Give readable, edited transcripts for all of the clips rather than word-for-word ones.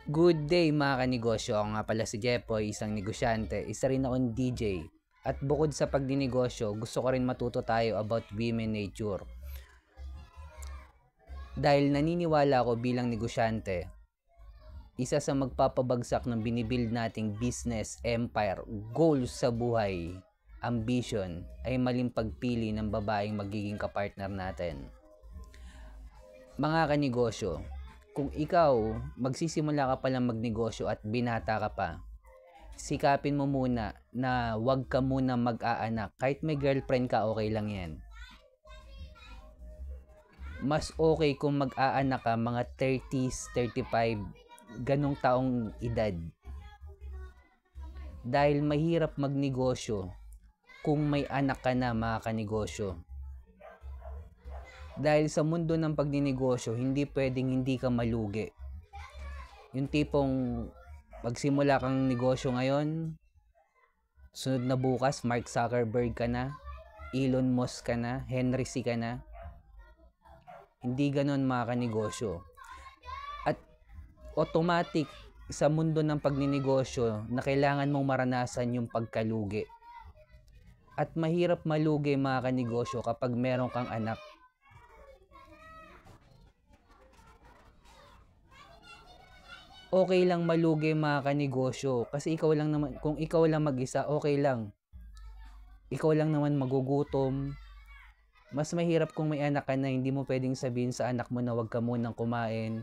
Good day mga kanegosyo, ako nga pala si Jepoy, isang negosyante, isa rin akong DJ. At bukod sa pagdinegosyo, gusto ko rin matuto tayo about women nature. Dahil naniniwala ako bilang negosyante, isa sa magpapabagsak ng binibuild nating business, empire, goals sa buhay, ambition, ay maling pagpili ng babaeng magiging kapartner natin. Mga kanegosyo, kung ikaw magsisimula ka pa lang magnegosyo at binata ka pa, sikapin mo muna na wag ka muna mag-aanak. Kahit may girlfriend ka, okay lang yan. Mas okay kung mag-aanak ka mga 30s, 35, ganong taong edad. Dahil mahirap magnegosyo kung may anak ka na, mga kanegosyo. Dahil sa mundo ng pagninegosyo, hindi pwedeng hindi ka malugi. Yung tipong magsimula kang negosyo ngayon, sunod na bukas, Mark Zuckerberg ka na, Elon Musk ka na, Henry C. ka na. Hindi ganon mga kanegosyo. At automatic sa mundo ng pagninegosyo na kailangan mong maranasan yung pagkalugi. At mahirap malugi mga kanegosyo kapag meron kang anak. Okay lang malugi mga kanegosyo kasi ikaw lang naman, kung ikaw lang mag-isa, okay lang. Ikaw lang naman magugutom. Mas mahirap kung may anak ka na hindi mo pwedeng sabihin sa anak mo na wag ka munang kumain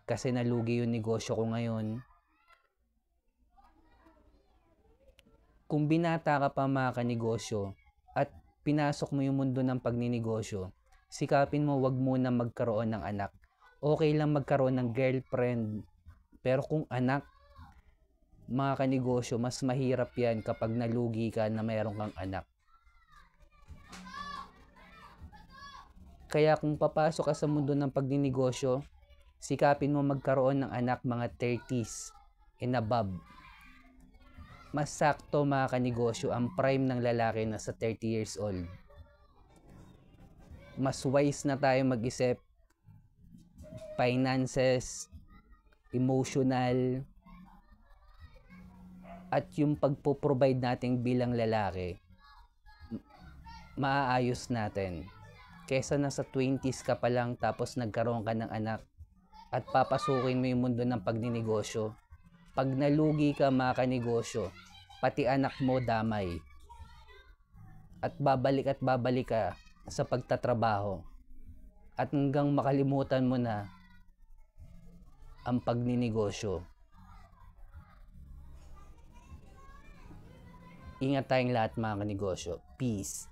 kasi nalugi yung negosyo ko ngayon. Kung binata ka pa mga kanegosyo at pinasok mo yung mundo ng pagninegosyo, sikapin mo wag muna magkaroon ng anak. Okay lang magkaroon ng girlfriend. Pero kung anak, mga kanegosyo, mas mahirap yan kapag nalugi ka na mayroon kang anak. Kaya kung papasok ka sa mundo ng pagninegosyo, sikapin mo magkaroon ng anak mga 30s and above. Mas sakto mga kanegosyo, ang prime ng lalaki na sa 30 years old. Mas wise na tayo mag-isip, finances, emotional, at yung pagpo-provide natin bilang lalaki, maaayos natin. Kesa nasa 20s ka pa lang tapos nagkaroon ka ng anak at papasukin mo yung mundo ng pagninegosyo. Pag nalugi ka mga kanegosyo, pati anak mo damay. At babalik ka sa pagtatrabaho. At hanggang makalimutan mo na ang pagninegosyo. Ingat tayong lahat mga kanegosyo. Peace.